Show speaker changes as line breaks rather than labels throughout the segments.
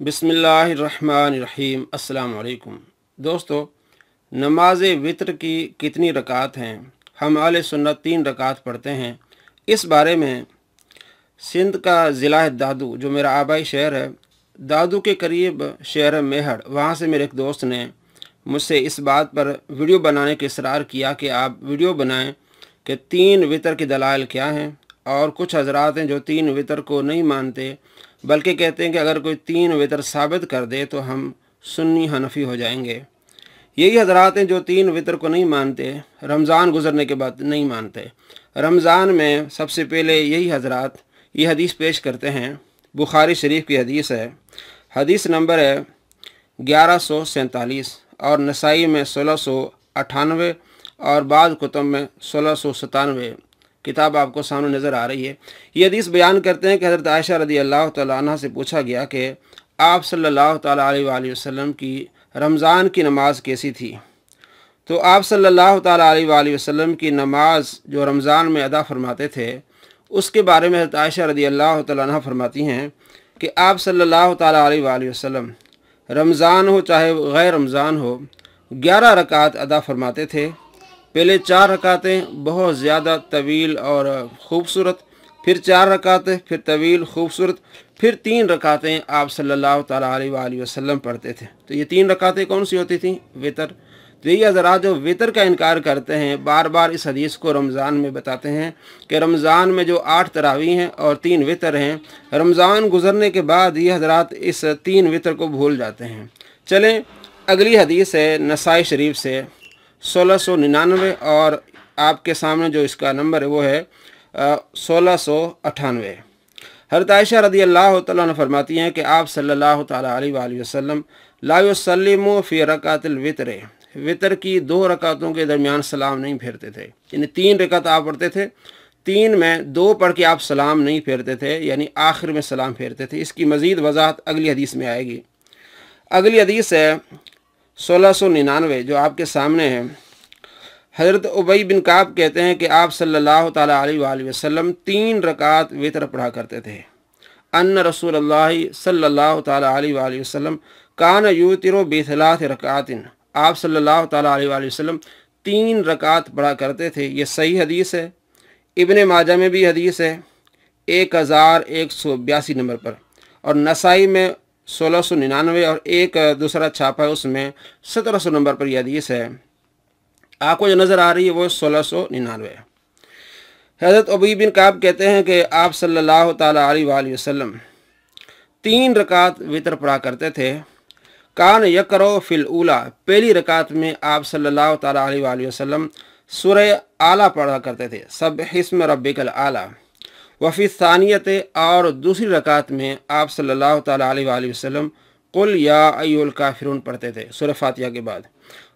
बिस्मिल्लाहिर्रहमानिर्रहीम। अस्सलाम वालेकुम दोस्तों, नमाज वितर की कितनी रकात हैं? हम अहले सुन्नत 3 रकात पढ़ते हैं। इस बारे में सिंध का ज़िला है दादू, जो मेरा आबाई शहर है, दादू के करीब शहर है मेहड़। वहाँ से मेरे एक दोस्त ने मुझसे इस बात पर वीडियो बनाने के इसरार किया कि आप वीडियो बनाएं कि 3 वितर की दलाइल क्या हैं। और कुछ हजरात हैं जो 3 वितर को नहीं मानते, बल्कि कहते हैं कि अगर कोई 3 वितर साबित कर दे तो हम सुन्नी हनफी हो जाएंगे। यही हजरात हैं जो 3 वितर को नहीं मानते, रमज़ान गुजरने के बाद नहीं मानते। रमज़ान में सबसे पहले यही हजरात ये हदीस पेश करते हैं। बुखारी शरीफ की हदीस है, हदीस नंबर है 1147 और नसाई में 1698 और बाद कुतुब में 1697 किताब आपको सामने नज़र आ रही है। ये हदीस बयान करते हैं कि हज़रत आयशा रदी अल्लाह तआला अन्हा से पूछा गया कि आप सल्लल्लाहु तआला अलैहि वसल्लम की रमज़ान की नमाज कैसी थी। तो आप सल्लल्लाहु तआला अलैहि वसल्लम की नमाज जो रमज़ान में अदा फरमाते थे, उसके बारे में हज़रत आयशा रदी अल्लाह तआला अन्हा फरमाती हैं कि आप सल्लल्लाहु तआला अलैहि वसल्लम रमज़ान हो चाहे गैर रमज़ान हो 11 रकात अदा फरमाते थे। पहले 4 रकातें बहुत ज़्यादा तवील और ख़ूबसूरत, फिर 4 रकातें, फिर तवील ख़ूबसूरत, फिर 3 रकातें आप सल्लल्लाहु तआला अलैहि वसल्लम पढ़ते थे। तो ये 3 रकातें कौन सी होती थीं? वितर। तो ये हज़रात जो वितर का इनकार करते हैं, बार बार इस हदीस को रमज़ान में बताते हैं कि रमज़ान में जो 8 तरावी हैं और 3 वितर हैं, रमज़ान गुजरने के बाद ये हज़रात इस 3 वितर को भूल जाते हैं। चलें, अगली हदीस है नसाई शरीफ से 1699 और आपके सामने जो इसका नंबर है वो है 1698। हज़रत आयशा रदी अल्लाह तआला अन्हा फरमाती हैं कि आप सल्लल्लाहु तआला अलैहि वसल्लम ला युसल्लिमु फ़ी रकातिल वितर, वितर की 2 रकातों के दरमियान सलाम नहीं फेरते थे। यानी 3 रकात आप पढ़ते थे, 3 में 2 पढ़ के आप सलाम नहीं फेरते थे, यानी आखिर में सलाम फेरते थे। इसकी मज़ीद वजाहत अगली हदीस में आएगी। अगली हदीस है 1699 जो आपके सामने है। हज़रत उबई बिन काब कहते हैं कि आप सल्लल्लाहु तआला अलैहि वसल्लम 3 रकात वितर पढ़ा करते थे। अन्न रसूलुल्लाह सल्लल्लाहु तआला अलैहि वसल्लम कान यूतिरो बिसलास रकातिन, आप सल्लल्लाहु तआला अलैहि वसल्लम 3 रकात पढ़ा करते थे। ये सही हदीस है। इब्ने माजा में भी हदीस है 1182 नंबर पर, और नसाई में 1699 और एक दूसरा छापा है उसमें 1700 नंबर पर यह हदीस है। आपको जो नज़र आ रही है वो 1699। हज़रत उबई बिन काब कहते हैं कि आप सल्लल्लाहु तआला अलैहि वसल्लम 3 रकात वितर पढ़ा करते थे। कान यकरो फिल ऊला, पहली रकात में आप सल्लल्लाहु तआला अलैहि वसल्लम सूरह आला पढ़ा करते थे, सब्बिहिस्म रब्बिकल आला। वफ़ी सानियत, और दूसरी रकात में आप सल्लल्लाहु तआला अलैहि वसल्लम कुल या अय्युल काफिरून पढ़ते थे सूरह फातिहा के बाद।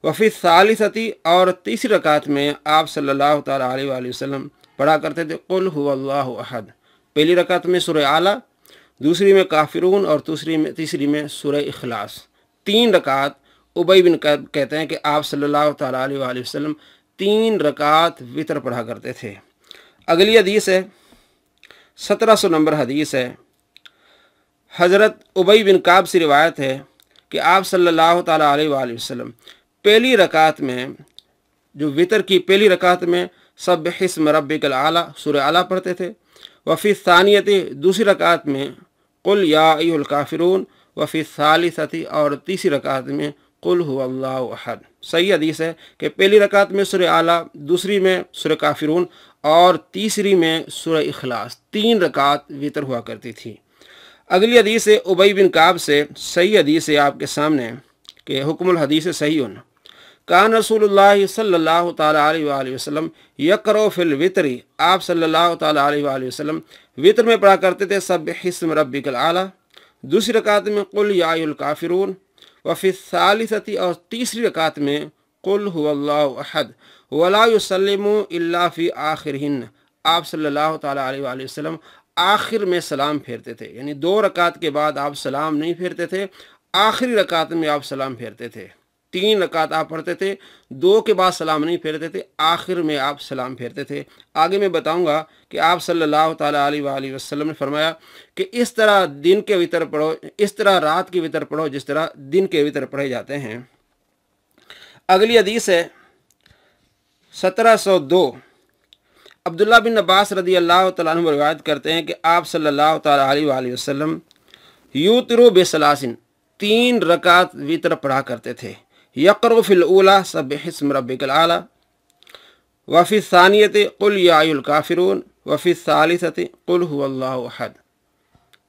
वफ़ी सालिसती, और तीसरी रकात में आप सल्लल्लाहु तआला अलैहि वसल्लम पढ़ा करते थे कुल हुवल्लाहु अहद। पहली रकात में सूरह आला, दूसरी में काफिरून और तीसरी में सूरह इखलास। 3 रकात उबई बिन काब कहते हैं कि आप सल्लल्लाहु तआला अलैहि वसल्लम 3 रकात वितर पढ़ा करते थे। अगली हदीस है 1700 नंबर हदीस है। हज़रत उबई बिन काब से रिवायत है कि आप सल्लल्लाहु तआला अलैहि वसल्लम पहली रकात में, जो वितर की पहली रकात में सब्बिहिस्म रब्बिकल आला सूरह आला पढ़ते थे। वफ़ी सानियत, दूसरी रकात में कुल या अय्युल काफिरून। वफ़ी सालिसती, और तीसरी रकात में कुल हुवल्लाहु अहद। सही हदीस है कि पहली रकात में सूरह आला, दूसरी में सूरह काफिरून और तीसरी में सूरह इखलास। 3 रकात वितर हुआ करती थी। अगली हदीस है उबई बिन काब से, सही हदीस है आपके सामने कि हुक्मुल हदीस सहीउन। कान रसूलुल्लाह सल्लल्लाहु तआला अलैहि वसल्लम यक़रो फिल वितरी, आप सल्लल्लाहु तआला अलैहि वसल्लम वितर में पढ़ा करते थे सब्बिहिस्म रब्बिकल आला, दूसरी रकात में कुल या अय्युल काफिरून। वफ़ी सालिसती, और तीसरी रकात में कुल हुवल्लाहु अहद। वला युसल्लिमु इल्ला फ़ी आखिरिहिन, आप सल्लल्लाहु तआला अलैहि वसल्लम आखिर में सलाम फेरते थे। यानी 2 रकात के बाद आप सलाम नहीं फेरते थे, आखिरी रकात में आप सलाम फेरते थे। 3 रकात आप पढ़ते थे, 2 के बाद सलाम नहीं फेरते थे, आखिर में आप सलाम फेरते थे। आगे मैं बताऊंगा कि आप सल्लल्लाहु ताला अलैहि वसल्लम ने फरमाया कि इस तरह दिन के वितर पढ़ो, इस तरह रात के वितर पढ़ो जिस तरह दिन के वितर पढ़े जाते हैं। अगली हदीस है 1702। अब्दुल्ला बिन अब्बास रदी अल्लाह तआला अन्हु रिवायत करते हैं कि आप सल्लल्लाहु ताला अलैहि वसल्लम यूतरू बेसलासिन 3 रकात वितर पढ़ा करते थे। यक़रउ फिल ऊला सब्बिहिस्म रब्बिकल आला व फी सानियति कुल या अय्युल काफिरून व फी सालिसति कुल हुवल्लाहु अहद।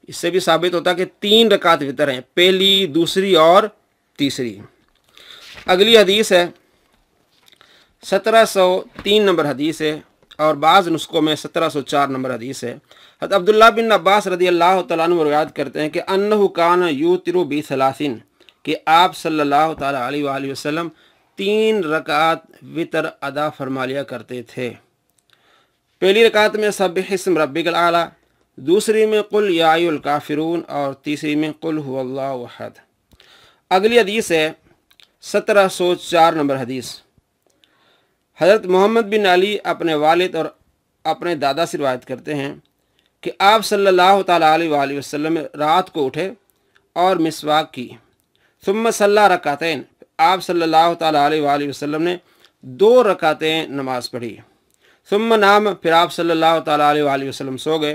इससे भी साबित होता है कि 3 रकात वितर हैं, पहली, दूसरी और तीसरी। अगली हदीस है 1703 नंबर हदीस है और बाज़ नुस्खों में 1704 नंबर हदीस है। हज़रत अब्दुल्ला बिन अब्बास रदी अल्लाह तआला अन्हु रिवायत करते हैं कि अन्नहु कान यूतिरु बि सलासिन, कि आप सल्लल्लाहु ताला अलैहि वसल्लम 3 रकात वितर अदा फरमा लिया करते थे। पहली रकात में सब्बिहिस्म रब्बिकल आला, दूसरी में कुल या अय्युल काफिरून और तीसरी में कुल हुवल्लाहु अहद। अगली हदीस है 1704 नंबर हदीस। हज़रत मोहम्मद बिन अली अपने वालिद और अपने दादा से रिवायत करते हैं कि आप सल्लल्लाहु ताला अलैहि वसल्लम रात को उठे और मिसवाक की, सुम्मा सल्ला रकातैन, आप सल्लल्लाहु ताला अलैहि वसल्लम ने 2 रकातें नमाज पढ़ी। सुम्मा नाम, फिर आप सल्लल्लाहु ताला अलैहि वसल्लम सो गए।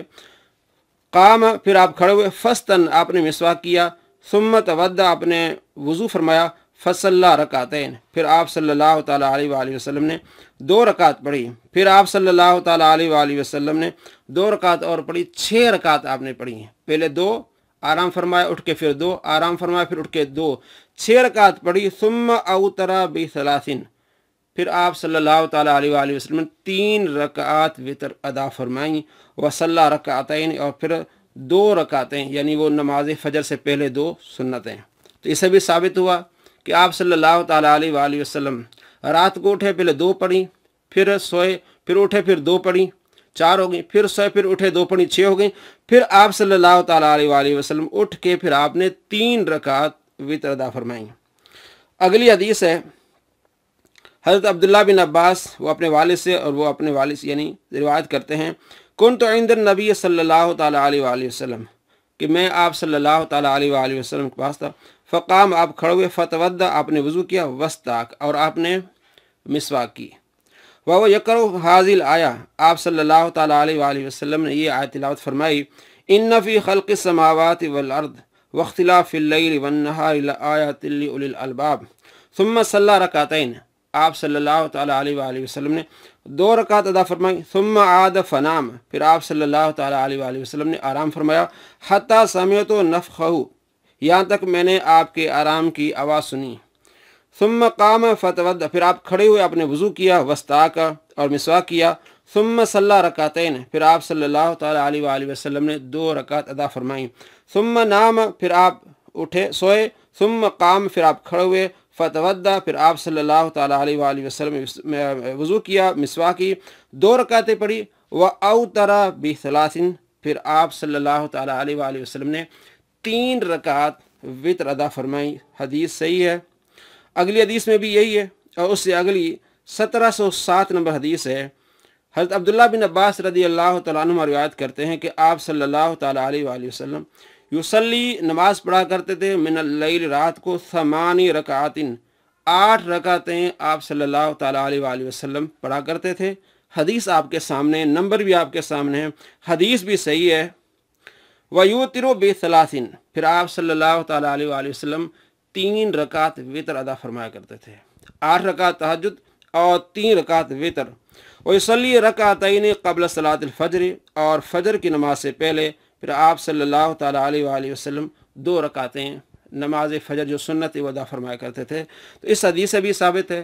काम, फिर आप खड़े हुए। फस्तन, आपने मिसवाक किया। सुम्मा तवद्दा, आपने वज़ू फरमाया। फसल्ला रकातैन, फिर आप सल्लल्लाहु ताला अलैहि वसल्लम ने 2 रकात पढ़ी। फिर आप सल्लल्लाहु ताला अलैहि वसल्लम ने 2 रकात और पढ़ी। 6 रकात आपने पढ़ी। पहले 2 आराम फरमाया, उठ के फिर 2 आराम फरमाया, फिर उठ के 2, 6 रकात पढ़ी। सुम्मा अवतरा बि सलासिन, फिर आप सल्लल्लाहु ताला अलैहि वसल्लम ने 3 रकात वितर अदा फरमाई। वसल्ला रकातैन, और फिर 2 रकातें, यानी वो नमाज फजर से पहले 2 सुन्नतें। तो इससे भी साबित हुआ कि आप सल्लल्लाहु ताला अलैहि वसल्लम रात को उठे, पहले 2 पढ़ी, फिर सोए, फिर उठे, फिर 2 पढ़ी, 4 हो गई, फिर सोए, फिर उठे, 2 पढ़ी, 6 हो गई। फिर आप सल्लल्लाहु ताला अलैहि वसल्लम उठ के फिर आपने 3 रकात वितर अदा फरमाई। अगली हदीस है हज़रत अब्दुल्ला बिन अब्बास, वो अपने वालिद से और वो अपने वालिद से यानी रिवायत करते हैं, कुन्तु इंद नबी सल्लल्लाहु ताला अलैहि वसल्लम, कि मैं आप सल्लल्लाहु ताला अलैहि वसल्लम के पास था। फ़क़ाम, आप खड़े हुए। फ़तवद्दा, आपने वज़ू किया। वस्ताक, और आपने मिसवाक की। वह यक़रउ हाज़िल आया, आप सल्लल्लाहु ताला अलैहि वसल्लम ने ये आयत तिलावत फरमाई, इन्न फ़ी ख़ल्क़िस समावाति वल अर्द वख्तिलाफ़िल लैलि वन नहारि लआयातिल लिउलिल अलबाब। सुम्मा सल्ला रकातैन, आप सल्लल्लाहु ताला अलैहि वसल्लम ने 2 रकात अदा फरमाई। सुम्मा आद फ़नाम, फिर आप सल्लल्लाहु ताला अलैहि वसल्लम ने आराम फरमाया। हत्ता समिअतु नफ़ख़हु, यहाँ तक मैंने आपके आराम की आवाज़ सुनी। सुम्मा क़ाम फ़तवद्दा, फिर आप खड़े हुए, आपने वज़ू किया। वस्ताका, और मिसवाक किया। सुम्मा सल्ला रकातैन, फिर आप सल्लल्लाहु ताला अलैहि वसल्लम ने 2 रकात अदा फरमाई। सुम्मा नाम, फिर आप उठे, सोए। सुम्मा क़ाम, फिर आप खड़े हुए। फ़तवद्दा, फिर आप सल्लल्लाहु ताला अलैहि वसल्लम वज़ू किया, मिसवाक की, 2 रकातें पढ़ी। व अवतरा बि सलासिन, फिर आप सल्लल्लाहु ताला अलैहि वसल्लम ने 3 रकात वितर अदा फरमाई। हदीस सही है। अगली हदीस में भी यही है, और उससे अगली 1707 नंबर हदीस है। हज़रत अब्दुल्ला बिन अब्बास रदी अल्लाह तआला अन्हुमा रिवायत करते हैं कि आप सल्लल्लाहु ताला अलैहि वसल्लम युसल्ली, नमाज पढ़ा करते थे, मिनल लैल, रात को, 8 रकातिन, 8 रकातें आप सल्लल्लाहु ताला अलैहि वसल्लम पढ़ा करते थे। हदीस आपके सामने, नंबर भी आपके सामने है, हदीस भी सही है। वयूतिरु बिसलासिन, फिर आप सल्लल्लाहु ताला अलैहि वसल्लम 3 रकात वितर अदा फरमाया करते थे। 8 रकात तहज्जुद और 3 रकात वितर। वयुसल्ली रकातैन क़ब्ल सलातिल फ़ज्र, और फजर की नमाज से पहले फिर आप सल्लल्लाहु ताला अलैहि वसल्लम 2 रकातें नमाज फजर जो सुन्नत है वो अदा फरमाया करते थे। तो इस हदीस से भी साबित है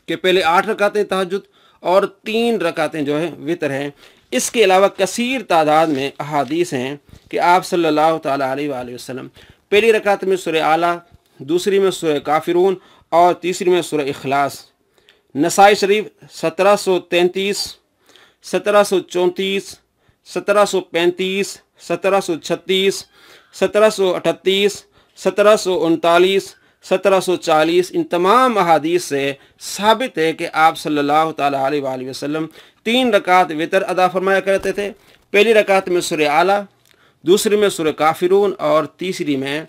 कि पहले 8 रकातें तहज्जुद और 3 रकातें जो है वितर हैं। इसके अलावा कसीर तादाद में अहादीस हैं कि आप सल्लल्लाहु ताला अलैहि वसल्लम पहली रकात में सूरह आला, दूसरी में सूरह काफिरून और तीसरी में सूरह इखलास। नसाई शरीफ 1733, 1734, 1735, 1736, 1738, 1739, 1740 इन तमाम अहादीस से साबित है कि आप सल्लल्लाहु ताला अलैहि वसल्लम 3 रकात वितर अदा फरमाया करते थे। पहली रकात में सूरह आला, दूसरी में सूरह काफिरून और तीसरी में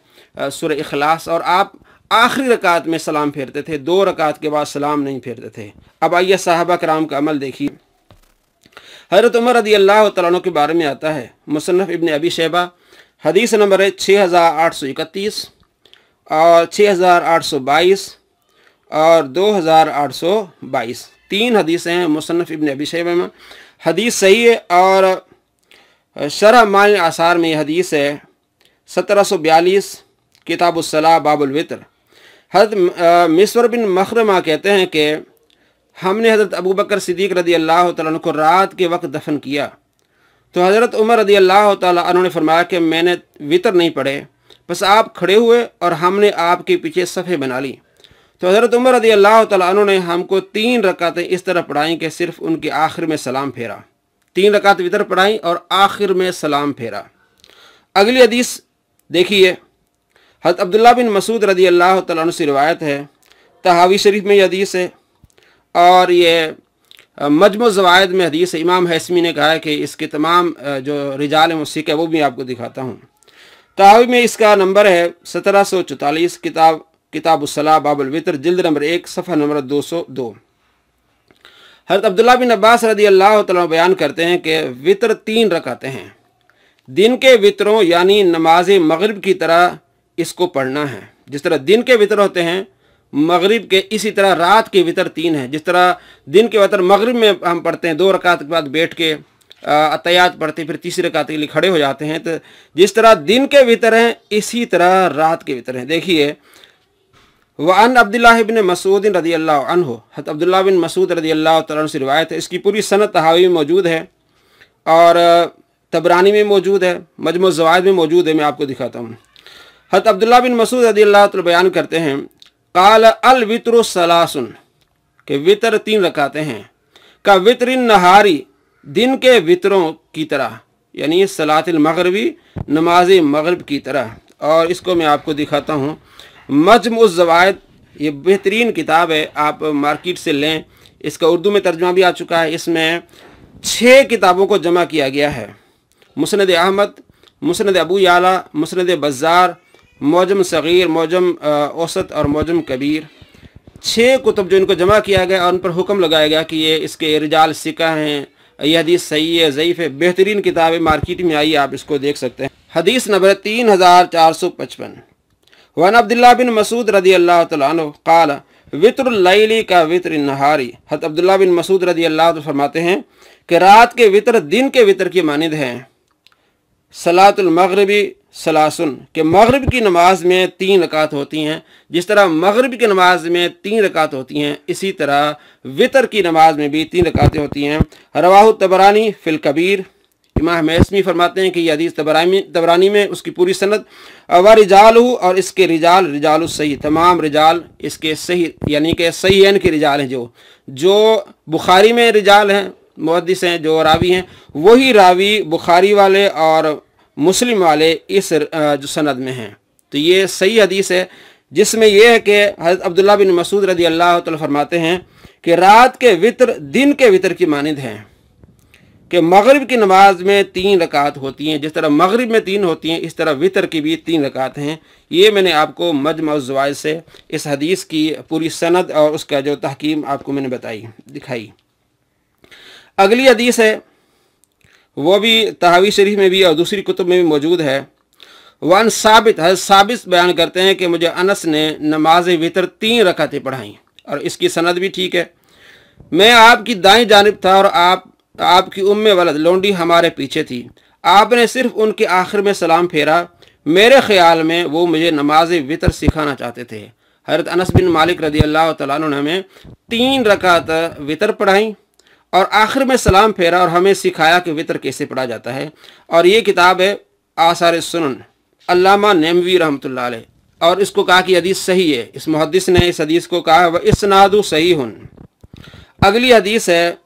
सूरह इखलास, और आप आखिरी रकात में सलाम फेरते थे, 2 रकात के बाद सलाम नहीं फेरते थे। अब आइए सहाबा कराम का अमल देखिए। हज़रत उमर रज़ी अल्लाह तआला अन्हु के बारे में आता है, मुसन्नफ़ इब्न अबी शैबा, हदीस नंबर है 6831 और 6822 और 2822। 3 हदीसें हैं मुसन्नफ़ इब्न अबी शैबा में। हदीस सही है और शरह मानिल आसार में यह हदीस है 1742 किताबुस्सलाह बाबुल वितर। हज़रत मिस्वर बिन मखरमा कहते हैं कि हमने हज़रत अबू बकर सिद्दीक़ रज़ी अल्लाह तआला अन्हु को रात के वक्त दफन किया, तो हज़रत उमर रज़ी अल्लाह तआला अन्हु ने फरमाया कि मैंने वितर नहीं पढ़े, बस आप खड़े हुए और हमने आपके पीछे सफ़े बना ली। तो हज़रत उमर रज़ी अल्लाह तआला अन्हु ने हमको 3 रकातें इस तरह पढ़ाई कि सिर्फ उनके आखिर में सलाम फेरा। 3 रकात वितर पढ़ाई और आखिर में सलाम फेरा। अगली हदीस देखिए, हज़रत अब्दुल्लाह बिन मसूद रज़ी अल्लाह तआला अन्हु से रिवायत है, तहावी शरीफ में यह हदीस है और ये मजमू ज़वाइद में हदीस है। इमाम हैसमी ने कहा है कि इसके तमाम जो रिजाल हैं वो सिक्के, वो भी आपको दिखाता हूँ। तहावी में इसका नंबर है 1744 किताबुस्सलाह बाबुल वितर, जिल्द नंबर 1 सफ़ा नंबर 202। हज़रत अब्दुल्लाह बिन अब्बास रज़ी अल्लाह तआला बयान करते हैं कि वितर 3 रकातें हैं। दिन के वितरों यानी नमाज मगरिब की तरह इसको पढ़ना है। जिस तरह दिन के वितर होते हैं मगरिब के, इसी तरह रात के वितर 3 हैं। जिस तरह दिन के वितर मगरिब में हम पढ़ते हैं, 2 रकात के बाद बैठ के अतयात पढ़ते, फिर तीसरी रकात के लिए खड़े हो जाते हैं, तो जिस तरह दिन के वितर हैं इसी तरह रात के वितर हैं। देखिए, वअन अब्दुल्लाह बिन मसूद रज़ी अल्लाह अन्हु, हज़रत अब्दुल्लाह बिन मसूद रज़ी अल्लाह तआला अन्हु से रिवायत है। इसकी पूरी सनद तहावी में मौजूद है और तबरानी में मौजूद है, मजमू ज़वाइद में मौजूद है। मैं आपको दिखाता हूँ। हज़रत अब्दुल्लाह बिन मसूद रज़ी अल्लाह तआला बयान करते हैं, काल अल वित्रु सलासुन, के वितर 3 रकातें हैं, का वित्रिन नहारी, दिन के वितरों की तरह, यानी सलातिल मगरिबी, नमाज मगरिब की तरह। और इसको मैं आपको दिखाता हूँ। मजमू ज़वाइद ये बेहतरीन किताब है, आप मार्केट से लें। इसका उर्दू में तर्जुमा भी आ चुका है। इसमें 6 किताबों को जमा किया गया है। मुस्नद अहमद, मुस्नद अबू याला, मुस्नद बज़्ज़ार, मौजम सग़ीर, मौजम औसत और मौजम कबीर। 6 कुतुब जो इनको जमा किया गया और उन पर हुक्म लगाया गया कि ये इसके रिजाल सिका हैं, यह हदीस सही है, ज़ईफ़ है। बेहतरीन किताब है, मार्केट में आई, आप इसको देख सकते हैं। हदीस नंबर 3455। वन अब्दुल्लाह बिन मसूद रज़ी अल्लाह तआला अन्हु क़ाल वित्रुल लैली का वित्रिन नहारी। हज़रत अब्दुल्लाह बिन मसूद रज़ी अल्लाह तआला फरमाते हैं कि रात के वितर दिन के वितर की मानिंद हैं। सलातुल मगरिबी सलासुन, के मगरिब की नमाज में 3 रकात होती हैं। जिस तरह मगरिब की नमाज में 3 रकात होती हैं, इसी तरह वितर की नमाज में भी 3 रकातें होती हैं। रवाहु तबरानी फिल कबीर, इमाम हैसमी फरमाते हैं कि यह हदीस तबरानी में उसकी पूरी सनद व रिजालहु, और इसके रिजाल रिजालु सही, तमाम रिजाल इसके सही, यानी कि सहीहैन के रिजाल हैं। जो बुखारी में रिजाल हैं, मुहद्दिस हैं, जो रावी हैं, वही रावी बुखारी वाले और मुस्लिम वाले इस जो सनद में हैं। तो ये सही हदीस है, जिसमें यह है कि हज़रत अब्दुल्लाह बिन मसूद रज़ी अल्लाह तआला फरमाते हैं कि रात के वितर दिन के वितर की मानिंद हैं, कि मगरिब की नमाज में 3 रकात होती हैं। जिस तरह मगरिब में 3 होती हैं, इस तरह वितर की भी 3 रकात हैं। ये मैंने आपको मजमू ज़वाइद से इस हदीस की पूरी सनद और उसका जो तहकीम आपको मैंने दिखाई। अगली हदीस है, वो भी तहावी शरीफ में भी और दूसरी कुतुब में भी मौजूद है। वन साबित, हज़रत साबित बयान करते हैं कि मुझे अनस ने नमाज वितर 3 रकातें पढ़ाई, और इसकी सनद भी ठीक है। मैं आपकी दाईं जानिब था और आपकी उम्मे वलद लौंडी हमारे पीछे थी। आपने सिर्फ उनके आखिर में सलाम फेरा। मेरे ख्याल में वो मुझे नमाज वितर सिखाना चाहते थे। हज़रत अनस बिन मालिक रज़ी अल्लाह तआला अन्हु ने हमें 3 रकात वितर पढ़ाई और आखिर में सलाम फेरा और हमें सिखाया कि वितर कैसे पढ़ा जाता है। और ये किताब है आसार सुनन, अल्लामा नेमवी रहमतुल्लाह अलैह, और इसको कहा कि हदीस सही है। इस मुहद्दिस ने इस हदीस को कहा व इस्नादु सहीहुन। अगली हदीस है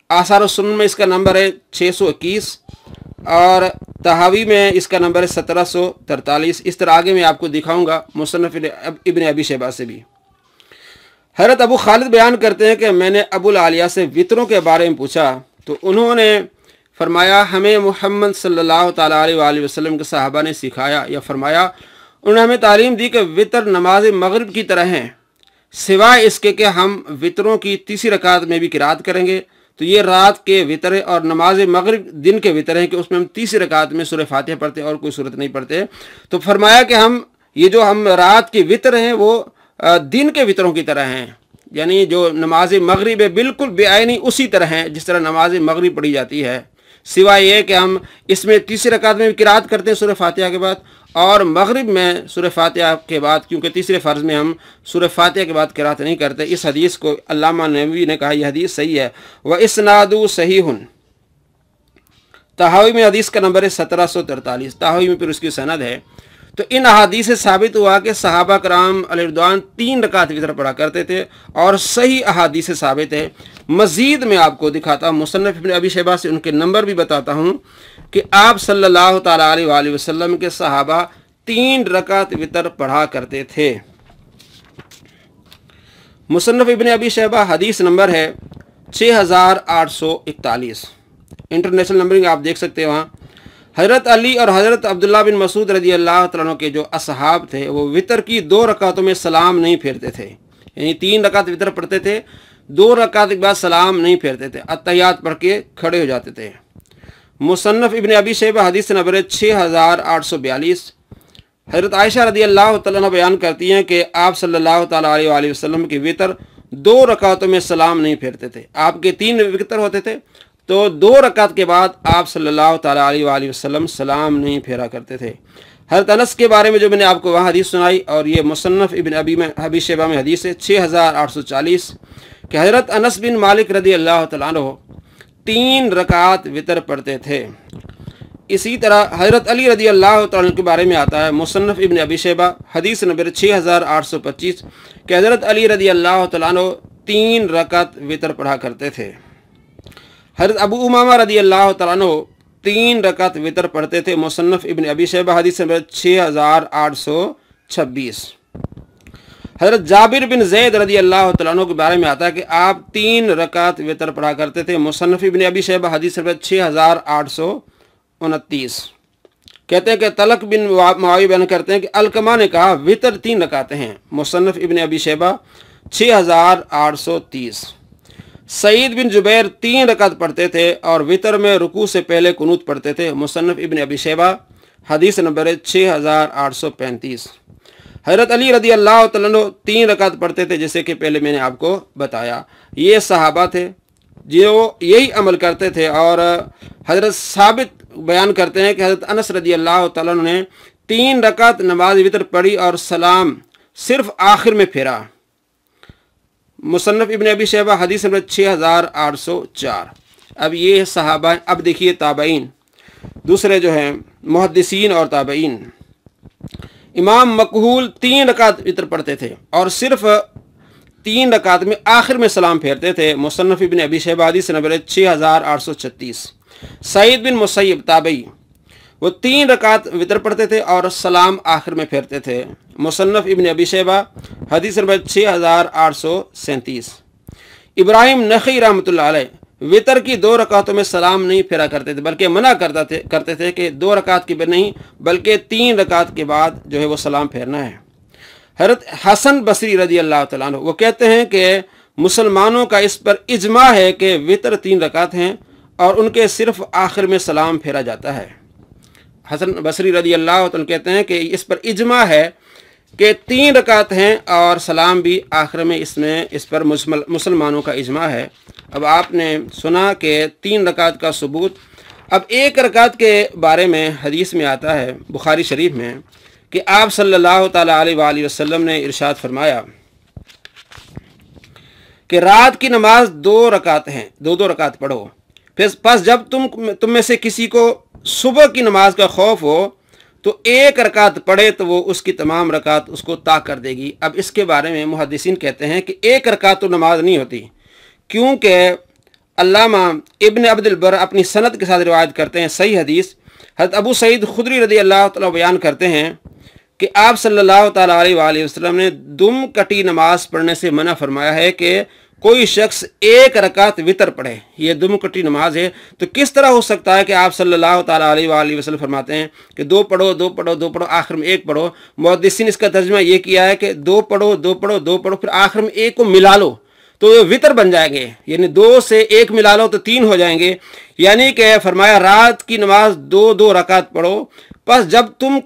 आसार सुनन में, इसका नंबर है 621 और तहावी में इसका नंबर है 1743। इस तरह आगे मैं आपको दिखाऊंगा मुसन्नफ इब्न अबी शैबा से भी। हज़रत अबू खालिद बयान करते हैं कि मैंने अबुल आलिया से वितरों के बारे में पूछा तो उन्होंने फरमाया हमें मोहम्मद सल्लल्लाहु तआला अलैहि वसल्लम के सहाबा ने सिखाया या फरमाया, उन्होंने हमें तालीम दी कि वितर नमाज मगरिब की तरह हैं, सिवाय इसके कि हम वितरों की तीसरी रकात में भी किरात करेंगे। तो ये रात के वितर और नमाज मगरिब दिन के वितर हैं कि उसमें हम तीसरी रकात में सूरह फातिहा पढ़ते हैं और कोई सूरत नहीं पढ़ते। तो फरमाया कि हम रात के वितर हैं वो दिन के वितरों की तरह हैं, यानी जो नमाज मगरिब है बिल्कुल बेआइनी उसी तरह है जिस तरह नमाज मगरिब पढ़ी जाती है, सिवाय ये कि हम इसमें तीसरी रकात में भी किरात करते हैं सूरह फातिहा के बाद, और मगरिब में सूरह फातिहा के बाद, क्योंकि तीसरे फ़र्ज़ में हम सूरह फातिहा के बाद किरात नहीं करते। इस हदीस को अल्लामा नबवी ने कहा यह हदीस सही है। व इस्नादु सहीहुन, तहावी में हदीस का नंबर है 1743। तहावी में फिर उसकी सनद है। तो इन अहादीस से साबित हुआ कि सहाबा कराम अलैहिर्रिज़वान 3 रकात वितर पढ़ा करते थे और सही अहादीस से साबित है। मज़ीद मैं आपको दिखाता हूँ मुसन्नफ़ इब्न अबी शैबा से उनके नंबर भी बताता हूँ कि आप सल्लल्लाहु तआला अलैहि वसल्लम के सहाबा 3 रकात वितर पढ़ा करते थे। मुसन्नफ़ इब्न अबी शैबा हदीस नंबर है 6841। इंटरनेशनल नंबरिंग आप देख सकते हैं वहाँ। हज़रत अली और हज़रत अब्दुल्ला बिन मसूद रज़ी अल्लाह तआला अन्हु के जो असहाब थे वो वितर की 2 रकातों में सलाम नहीं फेरते थे, यानी 3 रकात वितर पढ़ते थे, 2 रकात के बाद सलाम नहीं फेरते थे, अत्तहियात पढ़ के खड़े हो जाते थे। मुसन्नफ़ इब्न अबी शैबा हदीस नंबर 6842। हज़रत आयशा रज़ी अल्लाह तआला अन्हा बयान करती हैं कि आप सल्लल्लाहु तआला अलैहि वसल्लम के वितर 2 रकातों में सलाम नहीं फेरते थे। आपके 3 वितर होते थे तो 2 रकात के बाद आप सल्लल्लाहु तआला अलैहि वसल्लम सलाम नहीं फेरा करते थे। हज़रत अनस के बारे में जो मैंने आपको वहाँ हदीस सुनाई, और ये मुसन्नफ़ इब्न अबी शैबा में हदीस है 6840 कि हज़रत अनस बिन मालिक रज़ी अल्लाह तआला अन्हु 3 रकात वितर पढ़ते थे। इसी तरह हज़रत अली रज़ी अल्लाह तआला अन्हु के बारे में आता है मुसन्नफ़ इब्न अबी शैबा हदीस नंबर 6825 कि हज़रत अली रज़ी अल्लाह तआला अन्हु 3 रकात वितर पढ़ा करते थे। हज़रत अबू उमामा रज़ी अल्लाह तआला अन्हु 3 रकात वितर पढ़ते थे। मुसन्नफ़ इब्न अबी शैबा हदीस नंबर 6826। हज़रत जाबिर बिन ज़ैद रज़ी अल्लाह तआला अन्हु के बारे में आता है कि आप 3 रकात वितर पढ़ा करते थे। मुसन्नफ़ इब्न अबी शैबा हदीस नंबर 6829। कहते हैं कि तलक बिन मुआविया बयान करते हैं कि अलकमा ने कहा वितर 3 रकातें हैं। मुसन्नफ़ इब्न अबी शैबा 6830। सईद बिन जुबैर 3 रकात पढ़ते थे और वितर में रुकू से पहले कुनूत पढ़ते थे। मुसन्नफ़ इब्न अबी शैबा हदीस नंबर 6835। हज़रत अली रज़ी अल्लाह तआला अन्हु 3 रकात पढ़ते थे, जैसे कि पहले मैंने आपको बताया। ये सहाबा थे जो यही अमल करते थे। और हज़रत साबित बयान करते हैं कि हज़रत अनस रज़ी अल्लाह तआला अन्हु ने 3 रकात नमाज वितर पढ़ी और सलाम सिर्फ आखिर में फेरा। मुसन्नफ़ इब्न अबी शैबा हदीस नंबर 6804। अब ये सहाबा। अब देखिए ताबईन, दूसरे जो हैं मुहद्दिसीन और ताबईन। इमाम मकहूल 3 रकात वितर पढ़ते थे और सिर्फ 3 रकात में आखिर में सलाम फेरते थे। मुसन्नफ़ इब्न अबी शैबा हदीस नंबर 6836। सईद बिन मुसैयब ताबई, वो 3 रकात वितर पढ़ते थे और सलाम आखिर में फेरते थे। मुसन्नफ़ इब्न अबी शैबा हदीस नंबर 6837। इब्राहिम नख़ई रहमतुल्लाह अलैह वितर की 2 रकातों में सलाम नहीं फेरा करते थे, बल्कि मना करते थे कि 2 रकात की नहीं बल्कि 3 रकात के बाद जो है वो सलाम फेरना है। हज़रत हसन बसरी रज़ी अल्लाह तआला अन्हु वो कहते हैं कि मुसलमानों का इस पर इजमा है कि वितर 3 रकात हैं और उनके सिर्फ आखिर में सलाम फेरा जाता है। हसन बसरी रज़ी अल्लाह तआला कहते हैं कि इस पर इजमा है कि 3 रकात हैं और सलाम भी आखिर में, इस पर मुसलमानों का इजमा है। अब आपने सुना कि 3 रकात का सबूत। अब 1 रकात के बारे में हदीस में आता है बुखारी शरीफ में कि आप सल्लल्लाहु तआला अलैहि वसल्लम ने इरशाद फरमाया कि रात की नमाज 2 रकात हैं, 2-2 रकात पढ़ो। फिर जब तुम में से किसी को सुबह की नमाज का खौफ हो तो 1 रकात पढ़े तो वो उसकी तमाम रकात उसको ताक कर देगी। अब इसके बारे में मुहद्दिसीन कहते हैं कि 1 रकात तो नमाज नहीं होती, क्योंकि अल्लामा इब्न अब्दुल बर अपनी सनद के साथ रिवायत करते हैं सही हदीस حضرت ابو سعید خدری رضی اللہ تعالیٰ بیان کرتے ہیں کہ آپ صلی اللہ تعالیٰ علیہ وآلہ وسلم نے دم کٹی نماز پڑھنے سے منع فرمایا ہے کہ کوئی شخص ایک رکعت وطر پڑھے. یہ دم کٹی نماز ہے، تو کس طرح ہو سکتا ہے کہ آپ صلی اللہ تعالیٰ علیہ وآلہ وسلم فرماتے ہیں کہ دو پڑھو دو پڑھو دو پڑھو آخر میں ایک پڑھو. محدثین اس کا ترجمہ یہ کیا ہے کہ دو پڑھو دو پڑھو دو پڑھو پھر آخر میں ایک کو ملا لو تو وطر بن جائیں گے، یعنی دو سے ایک ملا لو تو تین ہو جائیں گے. یعنی کہ فرمایا رات کی نماز دو دو رکعت پڑھو، پس جب تم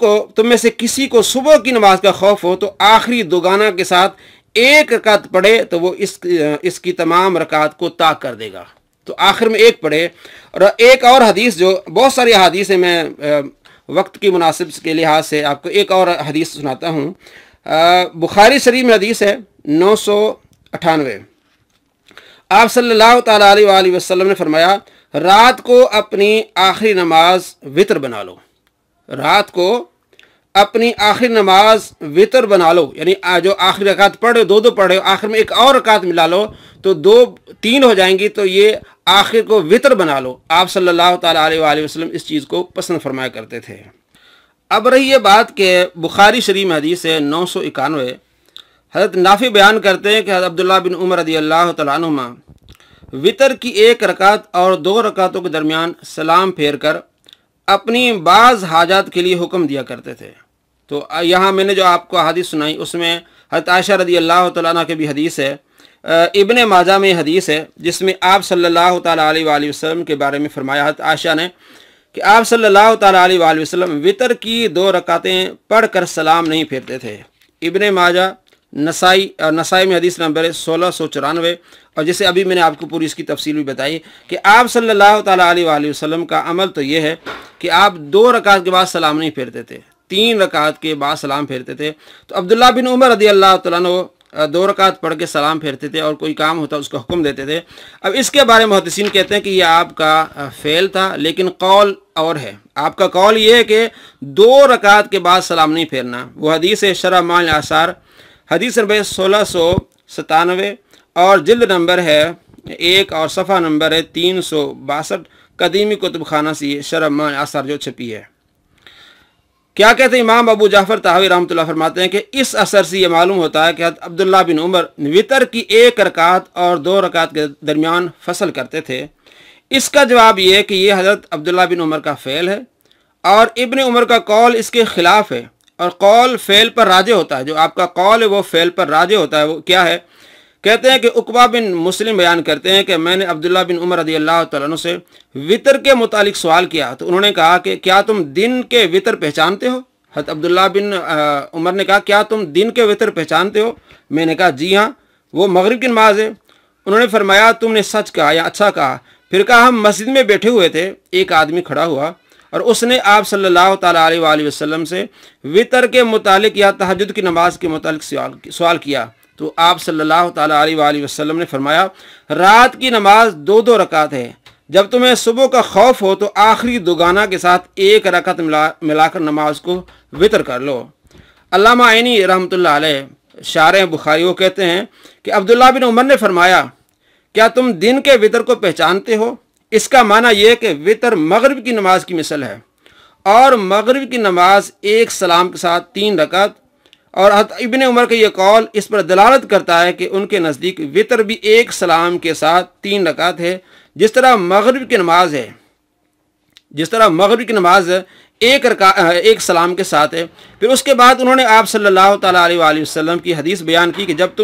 میں سے کسی کو صبح کی نماز کا خوف ہو تو آخری دوگانہ کے ساتھ ایک رکعت پڑھے تو وہ اس کی تمام رکعت کو طاق کر دے گا. تو آخر میں ایک پڑھے. اور ایک اور حدیث، جو بہت ساری حدیث ہیں، میں وقت کی مناسب کے لحاظ سے آپ کو ایک اور حدیث سناتا ہوں. بخاری شریف میں حدیث ہے 998. آپ صلی اللہ تعالیٰ علیہ وآلہ وسلم نے فرمایا رات کو اپنی آخری نماز وطر بنا لو. رات کو اپنی آخری نماز وطر بنا لو، یعنی جو آخری رکعت پڑھے دو دو پڑھے آخر میں ایک اور رکعت ملا لو تو دو تین ہو جائیں گی، تو یہ آخر کو وطر بنا لو. آپ صلی اللہ تعالیٰ علیہ وآلہ وسلم اس چیز کو پسند فرمایا کرتے تھے. اب رہی یہ بات کہ بخاری شریف میں حدیث ہے 991. حضرت نافع بیان کرتے ہیں کہ حضرت عبداللہ بن عمر رضی اللہ تعالیٰ عنہما وطر کی ایک رکعت اور دو رکعتوں کے درمیان سلام پھیر کر اپنی بعض حاجات کے لیے حکم دیا کرتے تھے. تو یہاں میں نے جو آپ کو حدیث سنائی اس میں حضرت عائشہ رضی اللہ تعالیٰ عنہ کی بھی حدیث ہے. ابن ماجہ میں حدیث ہے جس میں آپ صلی اللہ تعالیٰ علیہ وآلہ وسلم کے بارے میں فرمایا حضرت عائشہ نے کہ آپ صلی اللہ تعالیٰ علیہ وآلہ وسلم وطر کی دو رکعتیں پڑھ کر سلام نہیں پھیرتے تھے. ابن ماجہ، نسائی میں حدیث نمبر 1694. اور جیسے ابھی میں نے آپ کو پوری اس کی تفصیل بھی بتائی کہ آپ صلی اللہ تعالیٰ علیہ وآلہ وسلم کا عمل تو یہ ہے کہ آپ دو رکعت کے بعد سلام نہیں پھیرتے تھے، تین رکعت کے بعد سلام پھیرتے تھے. تو عبداللہ بن عمر رضی اللہ تعالیٰ عنہ دو رکعت پڑھ کے سلام پھیرتے تھے اور کوئی کام ہوتا اس کو حکم دیتے تھے. اب اس کے بارے میں محدثین کہتے ہیں کہ یہ آپ کا فعل تھا، لیکن قول اور ہے. آپ کا قول یہ ہے کہ دو رکعت کے بعد سلام نہیں پھیرنا. وہ حدیث ہے شرح معانی الاثار حدیث نمبر 1697 اور جلد نمبر ہے 1 اور صفحہ نمبر ہے 362 قدیمی کتب خانہ سے شرح معانی الاثار جو چھپی ہے. کیا کہتے ہیں امام ابو جعفر طحاوی رحمۃ اللہ فرماتے ہیں کہ اس اثر سے یہ معلوم ہوتا ہے کہ حضرت عبداللہ بن عمر وطر کی ایک رکعت اور دو رکعت کے درمیان فصل کرتے تھے. اس کا جواب یہ ہے کہ یہ حضرت عبداللہ بن عمر کا فعل ہے اور ابن عمر کا قول اس کے خلاف ہے، اور قول فعل پر راجع ہوتا ہے. جو آپ کا قول ہے وہ فعل پر راجع ہوتا ہے. وہ کیا ہے؟ کہتے ہیں کہ عقبہ بن مسلم بیان کرتے ہیں کہ میں نے عبداللہ بن عمر رضی اللہ تعالیٰ عنہ سے وطر کے متعلق سوال کیا تو انہوں نے کہا کہ کیا تم دن کے وطر پہچانتے ہو؟ حضرت عبداللہ بن عمر نے کہا کیا تم دن کے وطر پہچانتے ہو؟ میں نے کہا جی ہاں، وہ مغرب کی نماز ہے. انہوں نے فرمایا تم نے سچ کہا یا اچھا کہا. پھر کہا ہم مسجد میں بیٹھے ہوئے تھے، ایک آدمی کھڑا ہوا اور اس نے آپ صلی اللہ تعالیٰ علیہ وآلہ وسلم سے وطر کے متعلق یا تہجد کی نماز کے متعلق سوال کیا. تو آپ صلی اللہ تعالیٰ علیہ وآلہ وسلم نے فرمایا رات کی نماز دو دو رکعت ہے، جب تمہیں صبح کا خوف ہو تو آخری دوگانہ کے ساتھ ایک رکعت ملا کر نماز کو وطر کر لو. علامہ عینی رحمۃ اللہ علیہ شارح بخاری وہ کہتے ہیں کہ عبداللہ بن عمر نے فرمایا کیا تم دن کے وطر کو پہچانتے ہو؟ اس کا معنی یہ کہ وطر مغرب کی نماز کی مثل ہے، اور مغرب کی نماز ایک سلام کے ساتھ تین رکعت. اور ابن عمر کا یہ قول اس پر دلالت کرتا ہے کہ ان کے نزدیک وطر بھی ایک سلام کے ساتھ تین رکعت ہے، جس طرح مغرب کی نماز ہے، جس طرح مغرب کی نماز ایک سلام کے ساتھ ہے. پھر اس کے بعد انہوں نے آپ صلی اللہ تعالیٰ علیہ وآلہ وسلم کی حدیث بیان کی کہ جب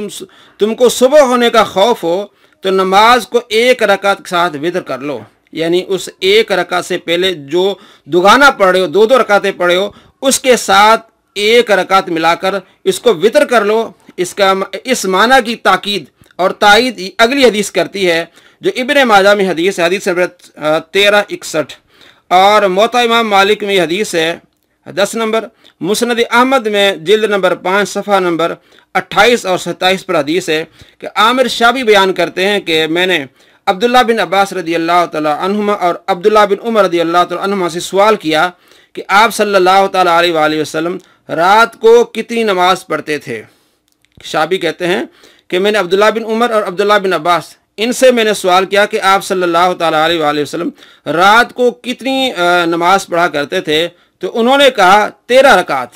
تم کو صبح ہونے کا خوف ہو تو نماز کو ایک رکعت کے ساتھ وطر کر لو. یعنی اس ایک رکعت سے پہلے جو دوگانہ پڑھے ہو، دو دو رکعتیں پڑھے ہو، اس کے ساتھ ایک رکعت ملا کر اس کو وطر کر لو. اس معنی کی تاکید اور تائید اگلی حدیث کرتی ہے جو ابن ماجہ میں حدیث ہے، حدیث نمبر 1361، اور موطا امام مالک میں حدیث ہے 10 نمبر، مسند احمد میں جلد نمبر 5 صفحہ نمبر 28 اور 27 پر حدیث ہے کہ عامر شابی بیان کرتے ہیں کہ میں نے عبداللہ بن عباس رضی اللہ تعالیٰ عنہما اور عبداللہ بن عمر رضی اللہ تعالیٰ عنہما سے سوال کیا کہ آپ صلی اللہ تعالیٰ علیہ وآلہ وسلم رات کو کتنی نماز پڑھتے تھے؟ شابی کہتے ہیں کہ میں نے عبداللہ بن عمر اور عبداللہ بن عباس इनसे मैंने सवाल किया कि आप सल्लल्लाहु ताला अलैहि वसल्लम रात को कितनी नमाज पढ़ा करते थे, तो उन्होंने कहा 13 रकात।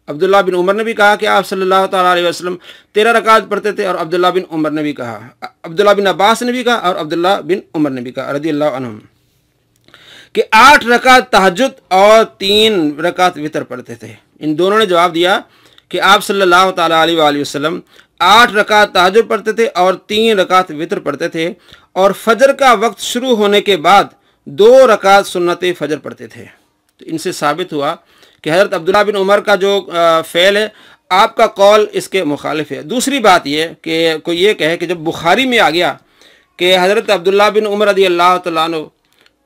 अब्दुल्ला बिन उमर ने भी कहा कि आप सल्लल्लाहु ताला अलैहि वसल्लम 13 रकात पढ़ते थे, और अब्दुल्ला बिन उमर ने भी कहा, अब्दुल्ला बिन अब्बास ने भी कहा और अब्दुल्ला बिन उमर ने भी कहा रदियल्लाहु अन्हुम कि 8 रकात तहज्जुद और 3 रकात वितर पढ़ते थे। इन दोनों ने जवाब दिया कि आप सल्लल्लाहु ताला अलैहि वसल्लम 8 रकात तहज्जुद पढ़ते थे और 3 रकात वितर पढ़ते थे, और फजर का वक्त शुरू होने के बाद 2 रकात सुन्नत फजर पढ़ते थे। तो इनसे साबित हुआ कि हज़रत अब्दुल्ला बिन उमर का जो फ़ेल है, आपका कौल इसके मुखालिफ है। दूसरी बात यह कि कोई ये कहे कि जब बुखारी में आ गया कि हज़रत अब्दुल्ला बिन उमर रज़ियल्लाहु तआला अन्हु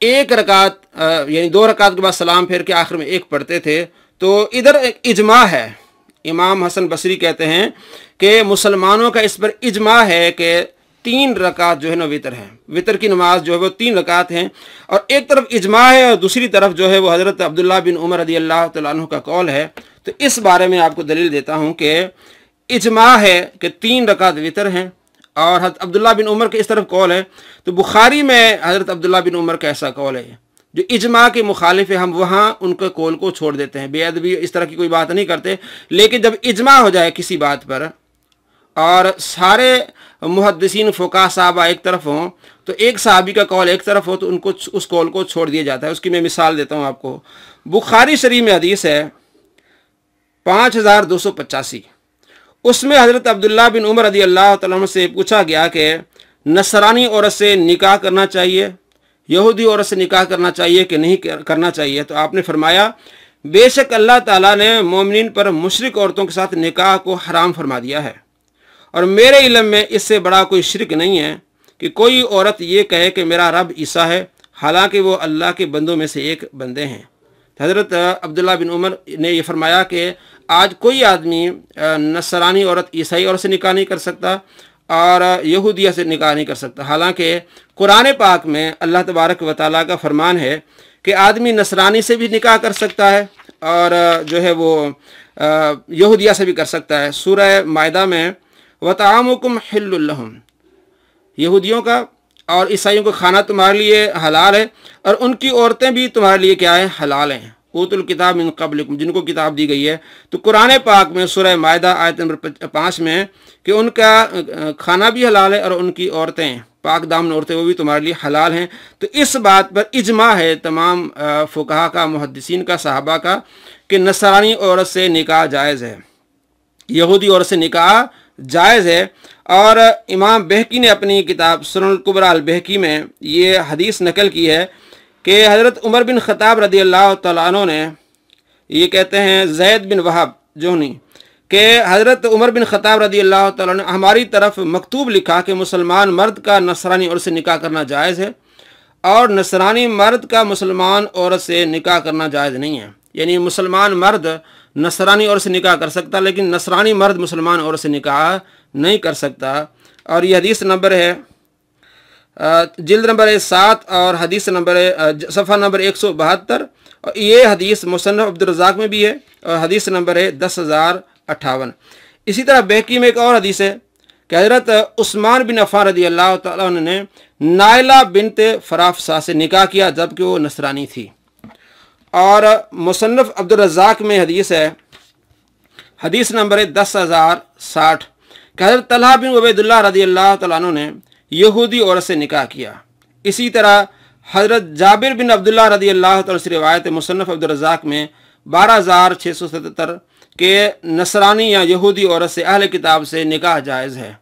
1 रकात यानी 2 रकात के बाद सलाम फेर के आखिर में 1 पढ़ते थे, तो इधर एक इजमा है। इमाम हसन बसरी कहते हैं कि मुसलमानों का इस पर इजमा है कि 3 रकात जो है ना वितर है, वितर की नमाज जो है वो 3 रकात हैं। और एक तरफ इजमा है और दूसरी तरफ जो है वो हज़रत अब्दुल्ला बिन उमर रज़ियल्लाहु तआला अन्हु का कौल है। तो इस बारे में आपको दलील देता हूँ कि इजमा है कि 3 रकात वितर हैं, और हज़रत अब्दुल्ला बिन उमर के इस तरफ कौल है। तो बुखारी में हज़रत अब्दुल्ला बिन उमर का ऐसा कौल है जो इजमा के मुखालिफ है, हम वहाँ उनके कौल को छोड़ देते हैं, बेअदबी इस तरह की कोई बात नहीं करते। लेकिन जब इजमा हो जाए किसी बात पर और सारे मुहद्दिसीन फ़ुक़हा साहबा एक तरफ हों, तो एक सहाबी का कौल एक तरफ हो, तो उनको उस कौल को छोड़ दिया जाता है। उसकी मैं मिसाल देता हूँ आपको। बुखारी शरीफ में हदीस है 5285, उसमें हज़रत अब्दुल्ला बिन उमर रज़ियल्लाहु तआला अन्हु से पूछा गया कि नसरानी औरत से निकाह करना चाहिए, यहूदी औरत से निकाह करना चाहिए कि नहीं करना चाहिए। तो आपने फरमाया, बेशक अल्लाह ताला ने मोमिनीन पर मुशरिक औरतों के साथ निकाह को हराम फरमा दिया है, और मेरे इल्म में इससे बड़ा कोई शिरक नहीं है कि कोई औरत ये कहे कि मेरा रब ईसा है, हालांकि वो अल्लाह के बंदों में से एक बंदे हैं। हज़रत अब्दुल्ला बिन उमर ने यह फरमाया कि आज कोई आदमी नसरानी औरत ईसाई औरत से निकाह नहीं कर सकता और यहूदिया से निकाह नहीं कर सकता, हालांकि कुरान पाक में अल्लाह तबारक व तआला का फरमान है कि आदमी नसरानी से भी निकाह कर सकता है और जो है वो यहूदिया से भी कर सकता है। सूरह मायदा में व तामुकुम हिल्लुल लहुम, यहूदियों का और ईसाइयों का खाना तुम्हारे लिए हलाल है और उनकी औरतें भी तुम्हारे लिए क्या है, हलाल हैं। ऊतुल किताब मिन क़ब्लिकुम, जिनको किताब दी गई है। तो कुरान पाक में सूरह मायदा आयत नंबर 5 में कि उनका खाना भी हलाल है और उनकी औरतें, पाक दामन औरतें, वो भी तुम्हारे लिए हलाल हैं। तो इस बात पर इजमा है तमाम फ़ुक़हा का, मुहद्दिसीन का, सहाबा का कि नसरानी औरत से निकाह जायज़ है, यहूदी औरत से निकाह जायज़ है। और इमाम बहकी ने अपनी किताब सुनन कुबरा अल बहकी में ये हदीस नकल की है कि हज़रत उमर बिन ख़त्ताब रज़ियल्लाहु तआला अन्हु ने, ये कहते हैं ज़ैद बिन वहाब जोहनी, कि हज़रत उमर बिन ख़त्ताब रज़ियल्लाहु तआला अन्हु ने हमारी तरफ मकतूब लिखा कि मुसलमान मर्द का नसरानी औरत से निकाह करना जायज़ है और नसरानी मर्द का मुसलमान औरत से निकाह करना जायज़ नहीं है। यानी मुसलमान मर्द नसरानी औरत से निकाह कर सकता, लेकिन नसरानी मर्द मुसलमान औरत से निकाह नहीं कर सकता। और ये हदीस नंबर है जिल्द नंबर 7 और हदीस नंबर सफ़ा नंबर 172, और ये हदीस मुसन्नफ़ अब्दुर रज़्ज़ाक़ में भी है और हदीस नंबर है 10,058। इसी तरह बहकी में एक और हदीस है कि हज़रत उस्मान बिन अफ़्फ़ान रज़ियल्लाहु तआला अन्हु ने नाइला बिन्त फ़राफ़सा से निकाह किया जबकि वो नसरानी थी। और मुसन्नफ़ अब्दुर रज़्ज़ाक़ में हदीस है, हदीस नंबर है 10,060 कि हज़रत तलहा बिन उबैदुल्लाह रज़ियल्लाहु तआला अन्हु ने यहूदी औरत से निकाह किया। इसी तरह हज़रत जाबिर बिन अब्दुल्लाह रज़ियल्लाहु तआला से रिवायत है मुसन्नफ़ अब्दुर रज़्ज़ाक़ में 12,677 के नसरानी या यहूदी औरत से अहले किताब से निकाह जायज़ है।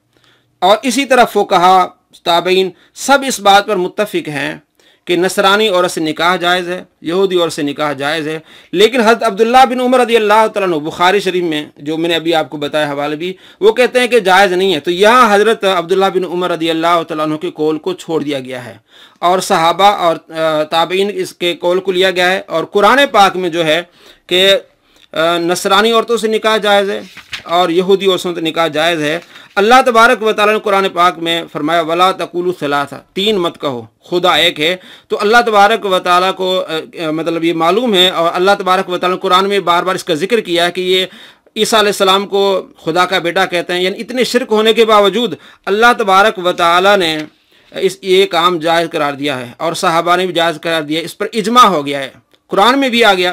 और इसी तरह फ़ुक़हा, ताबईन सब इस बात पर मुत्तफ़िक़ हैं कि नसरानी औरत से निकाह जायज़ है, यहूदी औरत से निकाह जायज़ है। लेकिन हज़रत अब्दुल्ला बिन उमर रज़ियल्लाहु तआला अन्हु, बुखारी शरीफ में जो मैंने अभी आपको बताया हवाले भी, वो कहते हैं कि जायज़ नहीं है। तो यहाँ हज़रत अब्दुल्ला बिन उमर रज़ियल्लाहु तआला अन्हु के कौल को छोड़ दिया गया है और सहाबा और ताबईन इसके कौल को लिया गया है। और कुरान पाक में जो है कि नसरानी औरतों से निकाह जायज़ है और यहूदी औरतों से निकाह जायज़ है। अल्लाह तबारक व तआला ने कुरान पाक में फरमाया वला तकुलू सलासा, 3 मत कहो, खुदा एक है। तो अल्लाह तबारक व तआला को मतलब ये मालूम है और अल्लाह तबारक व तआला ने कुरान में बार बार इसका जिक्र किया है कि ये ईसा अलैहिस्सलाम को खुदा का बेटा कहते हैं। यानी इतने शिरक होने के बावजूद अल्लाह तबारक व तआला ने یہ کام جائز قرار دیا ہے اور صحابہ نے بھی جائز قرار دیا ہے، اس پر اجماع ہو گیا ہے، قرآن میں بھی آ گیا۔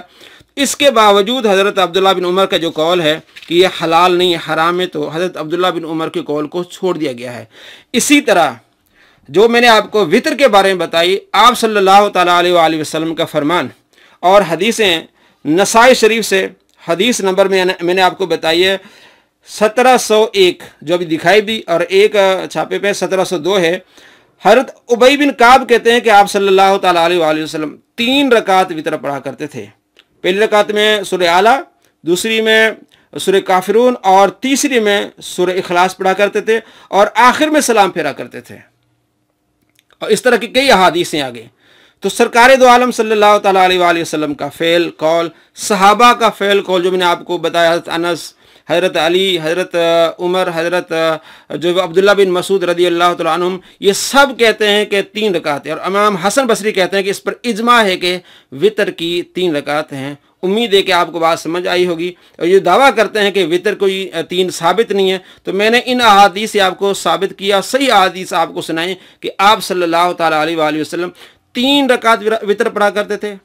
اس کے باوجود حضرت عبداللہ بن عمر کا جو قول ہے کہ یہ حلال نہیں حرام ہے، تو حضرت عبداللہ بن عمر کے قول کو چھوڑ دیا گیا ہے۔ اسی طرح جو میں نے آپ کو وطر کے بارے میں بتائی، آپ صلی اللہ تعالیٰ علیہ وآلہ وسلم کا فرمان اور حدیثیں نسائی شریف سے، حدیث نمبر میں نے آپ کو بتائی ہے 1701 جو ابھی دکھائی دی، اور ایک چھاپے پہ 1702 ہے۔ حضرت ابی بن کعب کہتے ہیں کہ آپ صلی اللہ تعالیٰ علیہ وآلہ وسلم 3 رکعت وطر پڑھا کرتے تھے، پہلی رکعت میں سورہ اعلیٰ، دوسری میں سورہ کافرون، اور تیسری میں سورہ اخلاص پڑھا کرتے تھے، اور آخر میں سلام پھیرا کرتے تھے۔ اور اس طرح کی کئی احادیثیں آ گئی۔ تو سرکار دو عالم صلی اللہ تعالیٰ علیہ وآلہ وسلم کا فعل قول، صحابہ کا فعل قول جو میں نے آپ کو بتایا، حضرت انس، حضرت علی، حضرت عمر، حضرت جو عبداللہ بن مسعود رضی اللہ تعالیٰ عنہم، یہ سب کہتے ہیں کہ 3 رکعت ہے، اور امام حسن بصری کہتے ہیں کہ اس پر اجماع ہے کہ وطر کی 3 رکعت ہیں۔ امید ہے کہ آپ کو بات سمجھ آئی ہوگی۔ اور یہ دعویٰ کرتے ہیں کہ وطر کوئی 3 ثابت نہیں ہے، تو میں نے ان احادیث سے آپ کو ثابت کیا، صحیح احادیث آپ کو سنائیں کہ آپ صلی اللہ تعالیٰ علیہ وآلہ وسلم 3 رکعت وطر پڑھا کرتے تھے،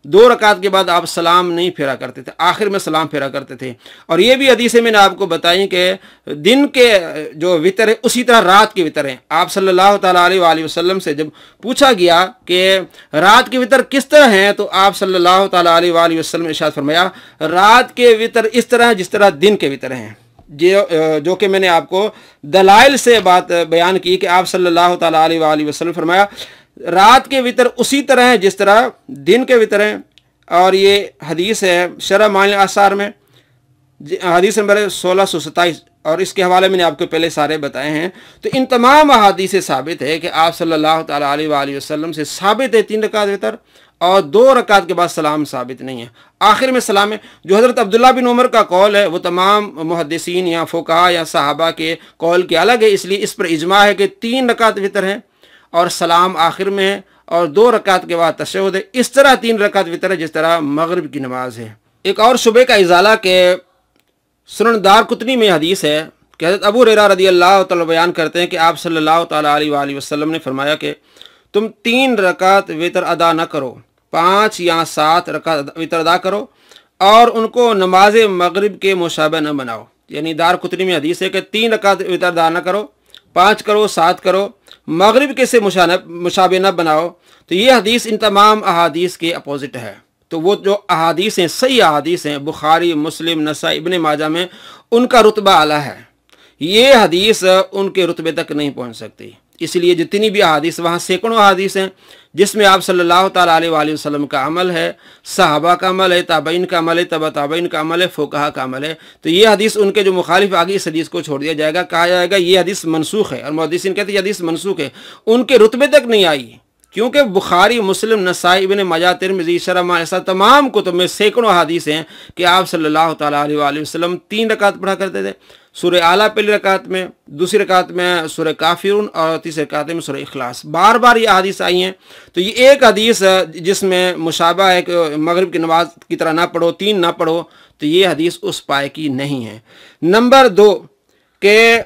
2 رکعت کے بعد آپ سلام نہیں پھیرا کرتے تھے، آخر میں سلام پھیرا کرتے تھے۔ اور یہ بھی حدیثیں میں نے آپ کو بتائی کہ دن کے جو وطر ہے اسی طرح رات کے وطر ہیں۔ آپ صلی اللہ تعالیٰ علیہ وآلہ وسلم سے جب پوچھا گیا کہ رات کے وطر کس طرح ہیں، تو آپ صلی اللہ تعالیٰ علیہ وآلہ وسلم نے ارشاد فرمایا، رات کے وطر اس طرح جس طرح دن کے وطر ہیں، جو کہ میں نے آپ کو دلائل سے بات بیان کی کہ آپ صلی اللہ تعالیٰ علیہ وآلہ وسلم فرمایا رات کے وطر اسی طرح ہے جس طرح دن کے وطر ہیں۔ اور یہ حدیث ہے شرح معانی الاثار میں، حدیث نمبر 1627، اور اس کے حوالے میں نے آپ کو پہلے سارے بتائے ہیں۔ تو ان تمام احادیث سے ثابت ہے کہ آپ صلی اللہ تعالیٰ علیہ وآلہ وسلم سے ثابت ہے 3 رکعت وطر، اور 2 رکعت کے بعد سلام ثابت نہیں ہے، آخر میں سلام ہے۔ جو حضرت عبداللہ بن عمر کا قول ہے وہ تمام محدثین یا فقہاء یا صحابہ کے قول کے الگ ہے، اس لیے اس پر اجماع ہے کہ 3 رکعت وطر ہے اور سلام آخر میں ہے، اور 2 رکعت کے بعد تشہد ہے۔ اس طرح 3 رکعت وطر ہے جس طرح مغرب کی نماز ہے۔ ایک اور شبے کا ازالہ کہ سنن دارقطنی میں حدیث ہے کہ حضرت ابو ہریرہ رضی اللہ تعالیٰ بیان کرتے ہیں کہ آپ صلی اللہ تعالیٰ علیہ وآلہ وسلم نے فرمایا کہ تم 3 رکعت وطر ادا نہ کرو، 5 یا 7 رکعت وطر ادا کرو، اور ان کو نماز مغرب کے مشابہ نہ بناؤ۔ یعنی دارقطنی میں حدیث ہے کہ 3 رکعت وطر ادا نہ کرو، 5 کرو، 7 کرو، مغرب کے سے مشابہ نہ بناؤ۔ تو یہ حدیث ان تمام احادیث کے اپوزٹ ہے۔ تو وہ جو احادیث ہیں، صحیح احادیث ہیں، بخاری، مسلم، نسائی، ابن ماجہ میں، ان کا رتبہ اعلیٰ ہے، یہ حدیث ان کے رتبے تک نہیں پہنچ سکتی۔ اس لیے جتنی بھی احادیث، وہاں سینکڑوں احادیث ہیں جس میں آپ صلی اللہ تعالیٰ علیہ وآلہ وسلم کا عمل ہے، صحابہ کا عمل ہے، تابعین کا عمل ہے، تبع تابعین کا عمل ہے، فقہاء کا عمل ہے۔ تو یہ حدیث ان کے جو مخالف آگے اس حدیث کو چھوڑ دیا جائے گا، کہا جائے گا یہ حدیث منسوخ ہے، اور محدثین کہتے ہیں یہ حدیث منسوخ ہے، ان کے رتبے تک نہیں آئی، کیونکہ بخاری، مسلم، نسائی، ابن ماجہ، ترمذی، شرح معانی الاثار، تمام کتب میں سینکڑوں حدیث ہیں کہ آپ صلی اللہ تعالیٰ علیہ وآلہ وسلم 3 رکعت پڑھا کرتے تھے، سورہ اعلیٰ پہلی رکعت میں، دوسری رکعت میں سورہ کافرون، اور تیسری رکعت میں سورہ اخلاص۔ بار بار یہ حدیث آئی ہیں۔ تو یہ ایک حدیث جس میں مشابہ ہے کہ مغرب کی نماز کی طرح نہ پڑھو، 3 نہ پڑھو، تو یہ حدیث اس پائے کی نہیں ہے۔ نمبر 2 کہ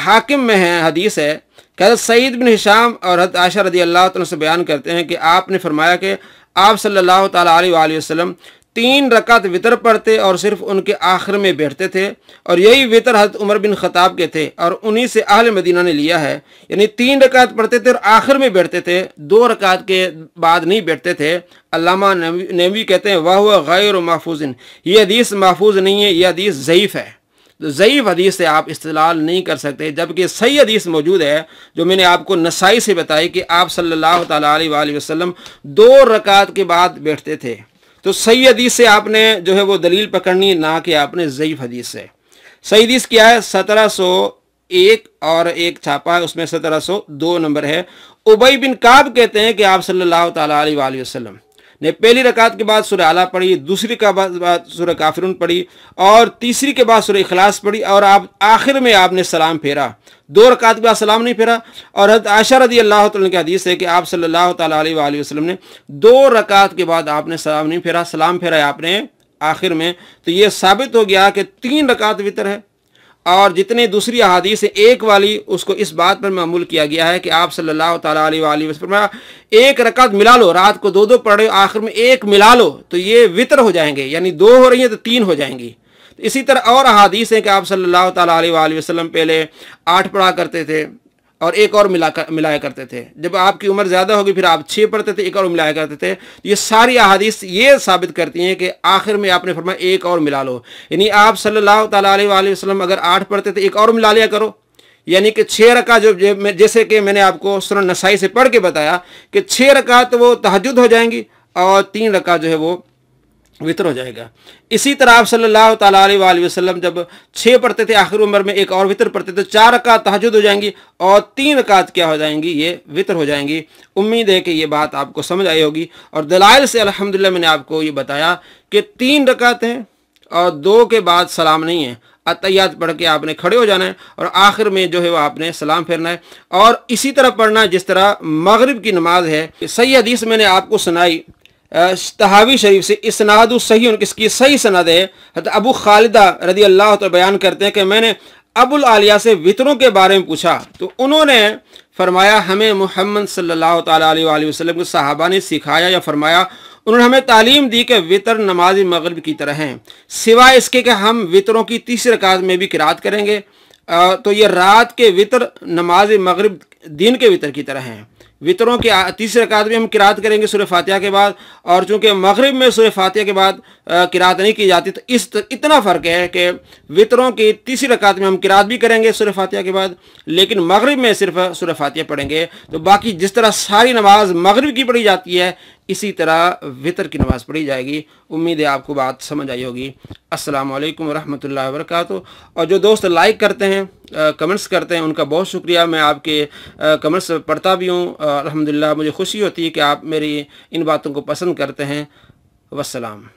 حاکم میں ہے حدیث ہے کہ حضرت سعید بن ہشام اور حضرت عائشہ رضی اللہ تعالیٰ سے بیان کرتے ہیں کہ آپ نے فرمایا کہ آپ صلی اللہ تعالیٰ علیہ وآلہ وسلم 3 رکعت وطر پڑھتے اور صرف ان کے آخر میں بیٹھتے تھے، اور یہی وطر حضرت عمر بن خطاب کے تھے، اور انہی سے اہل مدینہ نے لیا ہے۔ یعنی 3 رکعت پڑھتے تھے اور آخر میں بیٹھتے تھے، 2 رکعت کے بعد نہیں بیٹھتے تھے۔ علامہ نووی کہتے ہیں وَهُوَ غَيْرُ مَحْفُوظٍ، یہ حدیث محفوظ نہیں ہے، یہ حدیث ضعیف ہے۔ ضعیف حدیث سے آپ استدلال نہیں کر سکتے، جبکہ صحیح حدیث موجود ہے جو میں نے آپ کو نسائی سے بتائی کہ آپ صلی اللہ تعالیٰ علیہ وآلہ وسلم 2 رکعت کے بعد بیٹھتے تھے۔ تو صحیح حدیث سے آپ نے جو ہے وہ دلیل پکڑنی، نہ کہ آپ نے ضعیف حدیث سے۔ صحیح حدیث کیا ہے؟ 1701 اور ایک چھاپا ہے اس میں 1702 نمبر ہے۔ ابی بن کعب کہتے ہیں کہ آپ صلی اللہ تعالیٰ علیہ وآلہ وسلم نے پہلی رکعت کے بعد سورہ اعلیٰ پڑھی، دوسری کے بعد سورہ کافرون پڑھی، اور تیسری کے بعد سورہ اخلاص پڑھی، اور آپ آخر میں آپ نے سلام پھیرا، 2 رکعت کے بعد سلام نہیں پھیرا۔ اور حضرت عائشہ رضی اللہ تعالیٰ کی حدیث ہے کہ آپ صلی اللہ تعالیٰ علیہ وآلہ وسلم نے 2 رکعت کے بعد آپ نے سلام نہیں پھیرا، سلام پھیرا آپ نے آخر میں۔ تو یہ ثابت ہو گیا کہ 3 رکعت وطر ہے، और जितनी दूसरी अहादीस है एक वाली उसको इस बात पर मामूल किया गया है कि आप सल्लल्लाहु ताला अलैहि वसल्लम एक रकात मिला लो, रात को 2-2 पढ़े, आखिर में एक मिला लो तो ये वितर हो जाएंगे, यानी 2 हो रही हैं तो 3 हो जाएंगी। इसी तरह और अहादीस है कि आप सल्लल्लाहु ताला अलैहि वसल्लम पहले 8 पढ़ा करते थे और एक और मिलाया करते थे। जब आपकी उम्र ज़्यादा होगी फिर आप 6 पढ़ते थे, एक और मिलाया करते थे। ये सारी अहादीस ये साबित करती हैं कि आखिर में आपने फरमाया एक और मिला लो, यानी आप सल्लल्लाहु ताला अलैहि वसल्लम अगर 8 पढ़ते थे एक और मिला लिया करो, यानी कि 6 रकात जैसे कि मैंने आपको सुनन नसाई से पढ़ के बताया कि 6 रकात वो तहज्जुद हो जाएंगी और 3 रकात जो है वो वितर हो जाएगा। इसी तरह आप सल्लल्लाहु ताला अलैहि वसल्लम जब 6 पढ़ते थे आखिर उम्र में एक और वितर पढ़ते थे, 4 रकात तहज्जुद हो जाएंगी और 3 रकात क्या हो जाएंगी, ये वितर हो जाएंगी। उम्मीद है कि ये बात आपको समझ आई होगी और दलाइल से अल्हम्दुलिल्लाह मैंने आपको ये बताया कि 3 रकात हैं और 2 के बाद सलाम नहीं है, अतहियात पढ़ के आपने खड़े हो जाना है और आखिर में जो है वो आपने सलाम फेरना है और इसी तरह पढ़ना जिस तरह मगरिब की नमाज है। सही हदीस मैंने आपको सुनाई तहावी शरीफ से, इसनादु सही, इसकी सही सनद है। अबू खालिदा रदी अल्लाह तो बयान करते हैं कि मैंने अबुल आलिया से वितरों के बारे में पूछा तो उन्होंने फरमाया हमें मोहम्मद सल्लल्लाहु ताला अलैहि वसल्लम के सहाबा ने सिखाया या फरमाया, उन्होंने हमें तालीम दी कि वितर नमाज मगरिब की तरह हैं, सिवाय इसके कि हम वितरों की 30 रकात में भी किरात करेंगे। तो ये रात के वितर नमाज मगरिब दिन के वितर की तरह हैं। वितरों की 30 रकात में हम किरात करेंगे सूरह फातिहा के बाद, और चूँकि मगरिब में सूरह फातिहा के बाद किरात नहीं की जाती तो इतना फ़र्क है कि वितरों की 30 रकात में हम किरात भी करेंगे सूरह फातिहा के बाद, लेकिन मगरिब में सिर्फ सूरह फातिहा पढ़ेंगे। तो बाकी जिस तरह सारी नमाज मगरिब की पढ़ी जाती है इसी तरह वितर की नमाज़ पढ़ी जाएगी। उम्मीद है आपको बात समझ आई होगी। अस्सलामु अलैकुम वरहमतुल्लाहि वबरकातुहू। और जो दोस्त लाइक करते हैं, कमेंट्स करते हैं, उनका बहुत शुक्रिया। मैं आपके कमेंट्स पढ़ता भी हूँ, अल्हम्दुलिल्लाह मुझे खुशी होती है कि आप मेरी इन बातों को पसंद करते हैं। वस्सलाम।